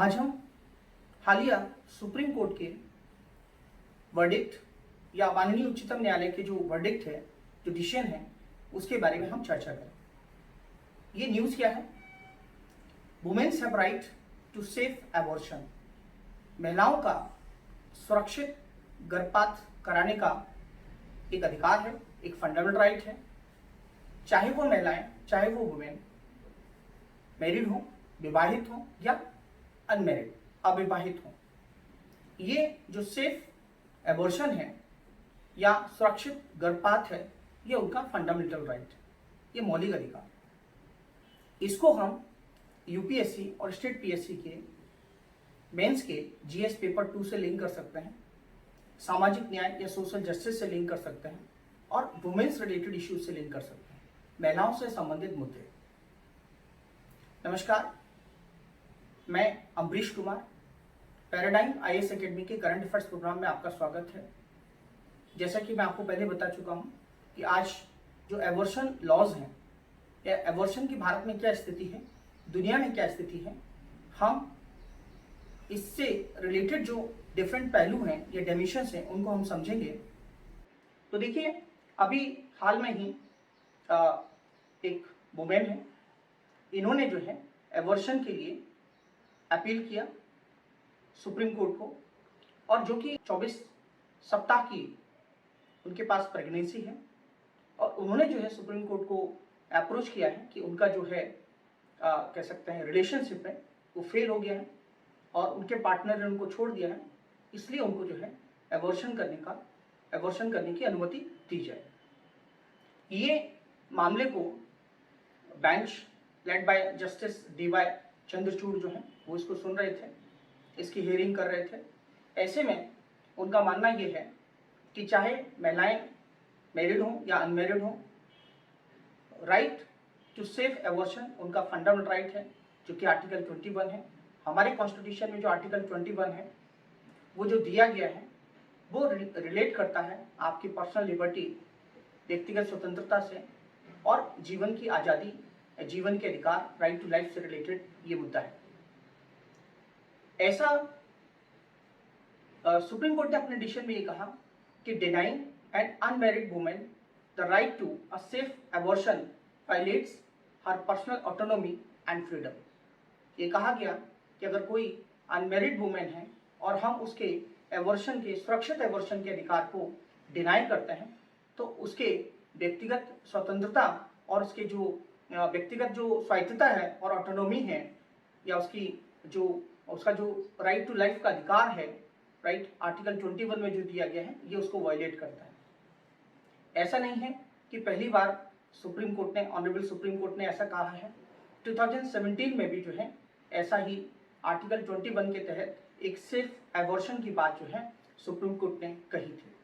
आज हम हालिया सुप्रीम कोर्ट के वर्डिक्ट या माननीय उच्चतम न्यायालय के जो वर्डिक्ट है, जो डिसीजन है, उसके बारे में हम चर्चा करें। ये न्यूज़ क्या है? Women's have right to safe abortion. महिलाओं का सुरक्षित गर्भपात कराने का एक अधिकार है, एक फंडामेंटल राइट है। चाहे वो महिलाएं, चाहे वो वुमेन मैरिड हो, विवाहित हो या अनमैरिड, अविवाहित हो, ये जो सेफ एबॉर्शन है या सुरक्षित गर्भपात है, ये उनका फंडामेंटल राइट है, ये मौलिक अधिकार। इसको हम यूपीएससी और स्टेट पीएससी के मेंस के जीएस पेपर 2 से लिंक कर सकते हैं, सामाजिक न्याय या सोशल जस्टिस से लिंक कर सकते हैं और वुमेन्स रिलेटेड इश्यूज से लिंक कर सकते हैं, महिलाओं से संबंधित मुद्दे। नमस्कार, मैं Ambarish Kumar, paradigm IAS academy के करंट अफेयर्स प्रोग्राम में आपका स्वागत है। जैसा कि मैं आपको पहले बता चुका हूं कि आज जो एबॉर्शन लॉज हैं या एबॉर्शन की भारत में क्या स्थिति है, दुनिया में क्या स्थिति है, हम इससे रिलेटेड जो डिफरेंट पहलू हैं या डेमिशंस हैं उनको हम समझेंगे। तो देखिए, अभी हाल में ही एक वुमेन है, इन्होंने जो है एबॉर्शन के लिए अपील किया सुप्रीम कोर्ट को, और जो कि 24 सप्ताह की उनके पास प्रेगनेंसी है, और उन्होंने जो है सुप्रीम कोर्ट को अप्रोच किया है कि उनका जो है कह सकते हैं रिलेशनशिप है वो फेल हो गया है और उनके पार्टनर ने उनको छोड़ दिया है, इसलिए उनको जो है एबॉर्शन करने की अनुमति दी जाए। ये मामले को bench led by justice D.Y.. Chandrachud जो है वो इसको सुन रहे थे, इसकी हियरिंग कर रहे थे। ऐसे में उनका मानना ये है कि चाहे महिलाएं मैरिड हों या अनमैरिड हों, राइट टू सेफ एबॉर्शन उनका फंडामेंटल राइट है, जो कि आर्टिकल 21 है। हमारे कॉन्स्टिट्यूशन में जो आर्टिकल 21 है वो जो दिया गया है वो रिलेट करता है आपकी पर्सनल लिबर्टी, व्यक्तिगत स्वतंत्रता से, और जीवन की आज़ादी, जीवन के अधिकार, राइट टू लाइफ से रिलेटेड ये मुद्दा है। ऐसा सुप्रीम कोर्ट ने अपने डिसीजन में ये कहा कि denying an unmarried women the right to a safe abortion violates her personal autonomy and freedom. ये कहा गया कि अगर कोई अनमैरिड वुमेन है और हम उसके एबॉर्शन के, सुरक्षित एबॉर्शन के अधिकार को डिनाई करते हैं, तो उसके व्यक्तिगत स्वतंत्रता और उसके जो व्यक्तिगत जो स्वायत्तता है और ऑटोनॉमी है, या उसका जो राइट टू लाइफ का अधिकार है, राइट आर्टिकल 21 में जो दिया गया है, ये उसको वायलेट करता है। ऐसा नहीं है कि पहली बार सुप्रीम कोर्ट ने, ऑनरेबल सुप्रीम कोर्ट ने ऐसा कहा है। 2017 में भी जो है ऐसा ही आर्टिकल 21 के तहत एक सेफ एबॉर्शन की बात जो है सुप्रीम कोर्ट ने कही थी।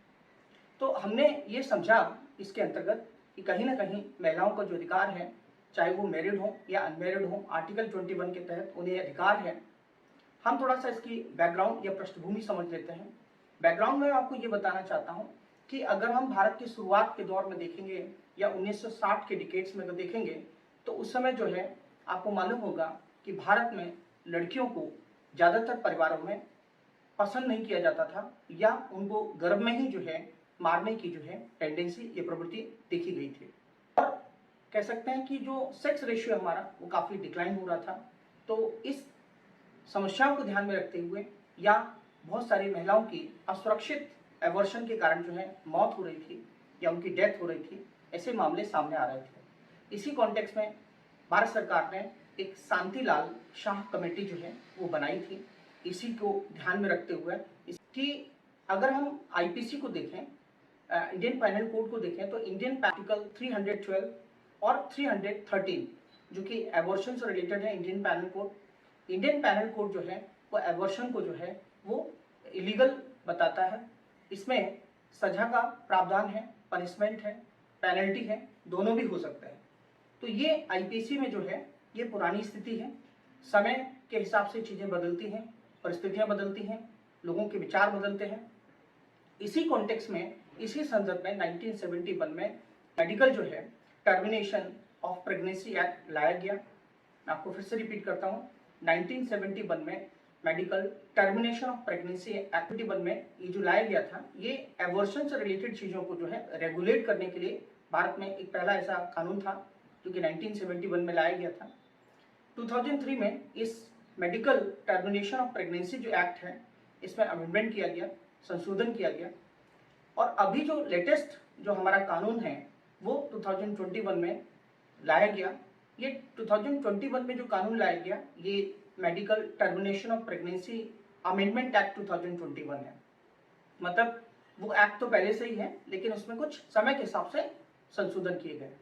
तो हमने ये समझा इसके अंतर्गत कि कहीं ना कहीं महिलाओं का जो अधिकार है, चाहे वो मैरिड हो या अनमैरिड हो, आर्टिकल 21 के तहत उन्हें अधिकार है। हम थोड़ा सा इसकी बैकग्राउंड या पृष्ठभूमि समझ लेते हैं। बैकग्राउंड में आपको ये बताना चाहता हूँ कि अगर हम भारत की शुरुआत के दौर में देखेंगे या 1960 के डिकेड्स में देखेंगे, तो उस समय जो है आपको मालूम होगा कि भारत में लड़कियों को ज़्यादातर परिवारों में पसंद नहीं किया जाता था, या उनको गर्भ में ही जो है मारने की जो है टेंडेंसी, ये प्रवृत्ति देखी गई थी। और कह सकते हैं कि जो सेक्स रेशियो हमारा वो काफ़ी डिक्लाइन हो रहा था। तो इस समस्याओं को ध्यान में रखते हुए, या बहुत सारी महिलाओं की असुरक्षित एबॉर्शन के कारण जो है मौत हो रही थी या उनकी डेथ हो रही थी, ऐसे मामले सामने आ रहे थे। इसी कॉन्टेक्स्ट में भारत सरकार ने एक शांतिलाल शाह कमेटी जो है वो बनाई थी, इसी को ध्यान में रखते हुए। इसकी अगर हम आईपीसी को देखें, इंडियन पैनल कोड को देखें, तो इंडियन आर्टिकल 312 और 313 जो कि एबॉर्शन से रिलेटेड है, इंडियन पैनल कोड जो है वो एबॉर्शन को जो है वो इलीगल बताता है। इसमें सजा का प्रावधान है, पनिशमेंट है, पेनल्टी है, दोनों भी हो सकता है। तो ये आईपीसी में जो है ये पुरानी स्थिति है। समय के हिसाब से चीज़ें बदलती हैं, परिस्थितियां बदलती हैं, लोगों के विचार बदलते हैं। इसी कॉन्टेक्स्ट में, इसी संदर्भ में 1971 में मेडिकल जो है टर्मिनेशन ऑफ प्रेगनेंसी एक्ट लाया गया। मैं आपको फिर से रिपीट करता हूँ, 1971 में medical termination of pregnancy act 1971 में ये जो लाया गया था, ये एवर्शन से रिलेटेड चीज़ों को जो है रेगुलेट करने के लिए भारत में एक पहला ऐसा कानून था जो कि 1971 में लाया गया था। 2003 में इस मेडिकल टर्मिनेशन ऑफ प्रेगनेंसी जो एक्ट है, इसमें अमेंडमेंट किया गया, संशोधन किया गया, और अभी जो लेटेस्ट जो हमारा कानून है वो 2021 में लाया गया। ये 2021 में जो कानून लाया गया, ये medical termination of pregnancy amendment act 2021 है। मतलब वो एक्ट तो पहले से ही है, लेकिन उसमें कुछ समय के हिसाब से संशोधन किए गए।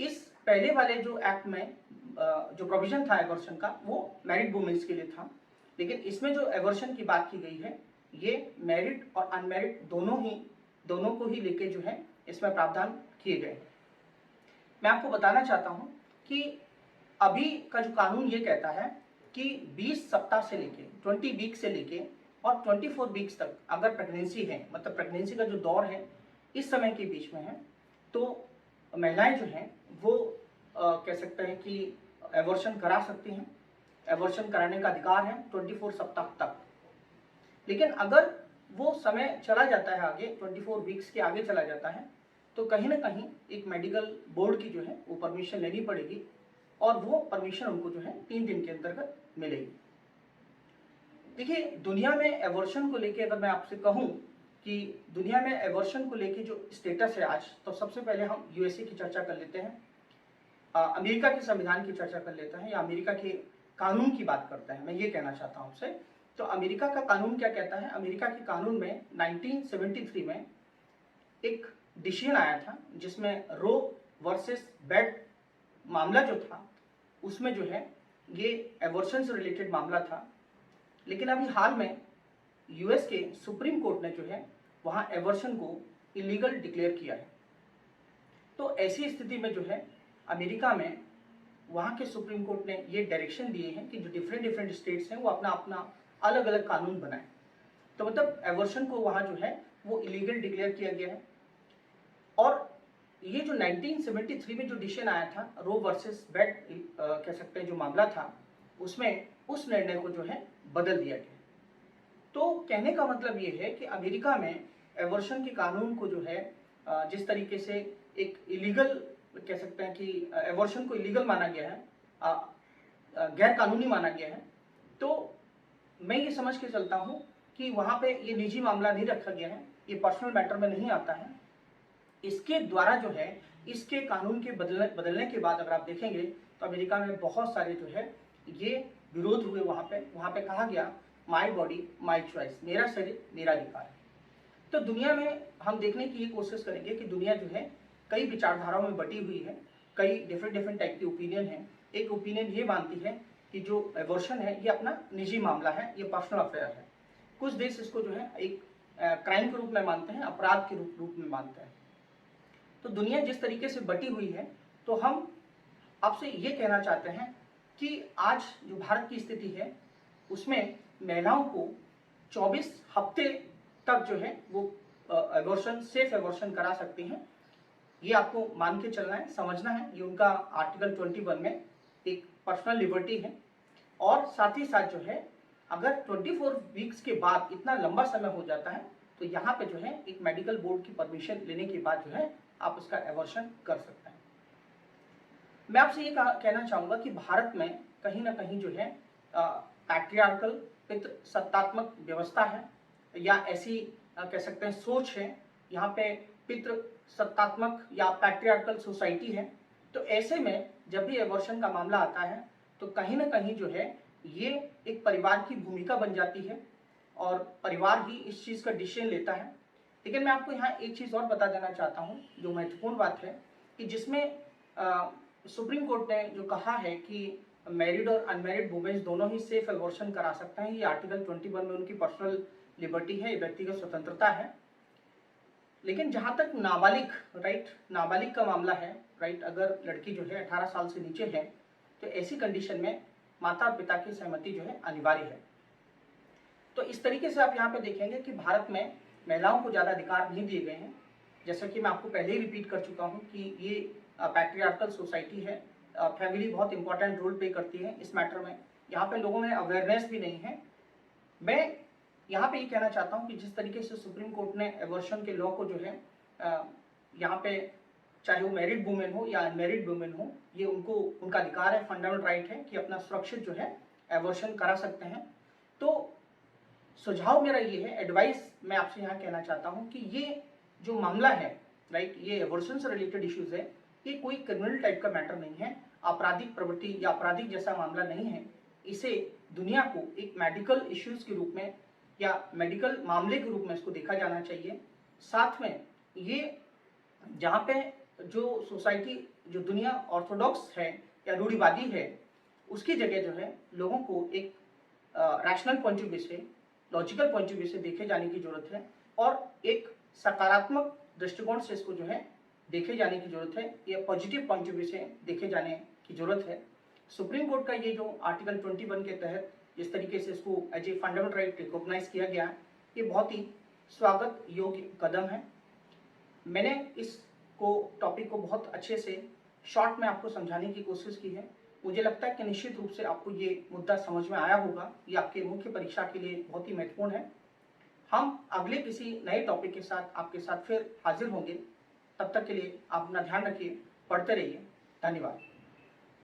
इस पहले वाले जो एक्ट में जो प्रोविजन था एवर्शन का, वो मैरिड वुमेन्स के लिए था, लेकिन इसमें जो एवर्शन की बात की गई है, ये मैरिड और अनमैरिड दोनों को ही लेके जो है इसमें प्रावधान किए गए। मैं आपको बताना चाहता हूं कि अभी का जो कानून ये कहता है कि 20 सप्ताह से लेके 20 वीक से लेके और 24 वीक्स तक अगर प्रेगनेंसी है, मतलब प्रेगनेंसी का जो दौर है इस समय के बीच में है, तो महिलाएं जो हैं वो कह सकते हैं कि एवर्शन करा सकती हैं। एवर्शन कराने का अधिकार है 24 सप्ताह तक। लेकिन अगर वो समय चला जाता है आगे, 24 वीक्स के आगे चला जाता है, तो कहीं ना कहीं एक मेडिकल बोर्ड की जो है वो परमिशन लेनी पड़ेगी, और वो परमिशन उनको जो है 3 दिन के अंतर्गत मिलेगी। देखिए, दुनिया में एवर्शन को लेके अगर मैं आपसे कहूं कि दुनिया में एवर्शन को लेके जो स्टेटस है आज, तो सबसे पहले हम यूएसए की चर्चा कर लेते हैं, अमेरिका के संविधान की चर्चा कर लेते हैं, या अमेरिका के कानून की बात करते हैं। मैं ये कहना चाहता हूं आपसे, तो अमेरिका का कानून क्या कहता है। अमेरिका के कानून में 1973 में एक डिसीजन आया था जिसमें रो वर्सेस वेड मामला जो था, उसमें जो है ये एवर्शन से रिलेटेड मामला था। लेकिन अभी हाल में यूएस के सुप्रीम कोर्ट ने जो है वहां एवर्शन को इलीगल डिक्लेयर किया है। तो ऐसी स्थिति में जो है अमेरिका में वहां के सुप्रीम कोर्ट ने ये डायरेक्शन दिए हैं कि जो डिफरेंट स्टेट्स हैं वो अपना अपना अलग अलग कानून बनाएं। तो मतलब एवर्शन को वहां जो है वो इलीगल डिक्लेयर किया गया है। और ये जो 1973 में जो डिसीजन आया था, रो वर्सेस वेड कह सकते हैं जो मामला था, उसमें उस निर्णय को जो है बदल दिया गया। तो कहने का मतलब ये है कि अमेरिका में एवर्शन के कानून को जो है जिस तरीके से एक इलीगल कह सकते हैं कि एवर्शन को इलीगल माना गया है, गैर कानूनी माना गया है, तो मैं ये समझ के चलता हूँ कि वहाँ पे ये निजी मामला नहीं रखा गया है, ये पर्सनल मैटर में नहीं आता है। इसके द्वारा जो है इसके कानून के बदलने के बाद अगर आप देखेंगे तो अमेरिका में बहुत सारे जो है ये विरोध हुए। वहाँ पे कहा गया माई बॉडी माई चॉइस, मेरा शरीर मेरा अधिकार है। तो दुनिया में हम देखने की ये कोशिश करेंगे कि दुनिया जो है कई विचारधाराओं में बटी हुई है, कई डिफरेंट टाइप के ओपिनियन हैं। एक ओपिनियन ये मानती है कि जो एवर्शन है ये अपना निजी मामला है, ये पर्सनल अफेयर है। कुछ देश इसको जो है एक क्राइम के रूप में मानते हैं, अपराध के रूप में मानते हैं। तो दुनिया जिस तरीके से बटी हुई है, तो हम आपसे ये कहना चाहते हैं कि आज जो भारत की स्थिति है उसमें महिलाओं को 24 हफ्ते तक जो है वो एवर्शन, सेफ एवर्शन करा सकती हैं। ये आपको मान के चलना है, समझना है। ये उनका आर्टिकल 21 में एक पर्सनल लिबर्टी है। और साथ ही साथ जो है अगर 24 वीक्स के बाद इतना लंबा समय हो जाता है, तो यहाँ पे जो है एक मेडिकल बोर्ड की परमिशन लेने के बाद जो है आप उसका एवर्शन कर सकते हैं। मैं आपसे ये कहना चाहूँगा कि भारत में कहीं ना कहीं जो है पैट्रियार्कल पितृ सत्तात्मक व्यवस्था है, या ऐसी कह सकते हैं सोच है। यहाँ पे पितृ सत्तात्मक या पैट्रियार्कल सोसाइटी है। तो ऐसे में जब भी एवर्शन का मामला आता है तो कहीं ना कहीं जो है ये एक परिवार की भूमिका बन जाती है, और परिवार ही इस चीज़ का डिसीजन लेता है। लेकिन मैं आपको यहाँ एक चीज़ और बता देना चाहता हूँ जो महत्वपूर्ण बात है, कि जिसमें सुप्रीम कोर्ट ने जो कहा है कि मैरिड और अनमैरिड वुमेन्स दोनों ही सेफ एवर्शन करा सकते हैं। ये आर्टिकल 21 में उनकी पर्सनल लिबर्टी है, व्यक्तिगत स्वतंत्रता है। लेकिन जहाँ तक नाबालिग का मामला है, अगर लड़की जो है 18 साल से नीचे है, तो ऐसी कंडीशन में माता और पिता की सहमति जो है अनिवार्य है। तो इस तरीके से आप यहाँ पे देखेंगे कि भारत में महिलाओं को ज़्यादा अधिकार नहीं दिए गए हैं। जैसा कि मैं आपको पहले ही रिपीट कर चुका हूँ कि ये पैट्रियार्कल सोसाइटी है। फैमिली बहुत इंपॉर्टेंट रोल प्ले करती है इस मैटर में। यहाँ पे लोगों में अवेयरनेस भी नहीं है। मैं यहाँ पे ये कहना चाहता हूँ कि जिस तरीके से सुप्रीम कोर्ट ने एवर्शन के लॉ को जो है यहाँ पे चाहे वो मैरिड वुमेन हो या अनमेरिड वुमेन हो, ये उनको उनका अधिकार है, फंडामेंटल राइट है कि अपना सुरक्षित जो है एवर्शन करा सकते हैं। तो सुझाव मेरा ये है, एडवाइस मैं आपसे यहाँ कहना चाहता हूँ कि ये जो मामला है, राइट, ये एवर्शन से रिलेटेड इश्यूज है, ये कोई क्रिमिनल टाइप का मैटर नहीं है, आपराधिक प्रवृत्ति या आपराधिक जैसा मामला नहीं है। इसे दुनिया को एक मेडिकल इश्यूज के रूप में या मेडिकल मामले के रूप में इसको देखा जाना चाहिए। साथ में ये जहाँ पे जो सोसाइटी, जो दुनिया ऑर्थोडॉक्स है या रूढ़िवादी है, उसकी जगह जो है लोगों को एक रैशनल पॉइंट ऑफ व्यू से, लॉजिकल पॉइंट ऑफ व्यू से देखे जाने की जरूरत है और एक सकारात्मक दृष्टिकोण से इसको जो है देखे जाने की जरूरत है, ये पॉजिटिव पॉइंट ऑफ व्यू से देखे जाने की जरूरत है। सुप्रीम कोर्ट का ये जो आर्टिकल 21 के तहत जिस तरीके से इसको as a fundamental right recognise किया गया है, ये बहुत ही स्वागत योग्य कदम है। मैंने इसको टॉपिक को बहुत अच्छे से शॉर्ट में आपको समझाने की कोशिश की है। मुझे लगता है कि निश्चित रूप से आपको ये मुद्दा समझ में आया होगा। ये आपके मुख्य परीक्षा के लिए बहुत ही महत्वपूर्ण है। हम अगले किसी नए टॉपिक के साथ आपके साथ फिर हाजिर होंगे। तब तक के लिए आप अपना ध्यान रखिए, पढ़ते रहिए। धन्यवाद।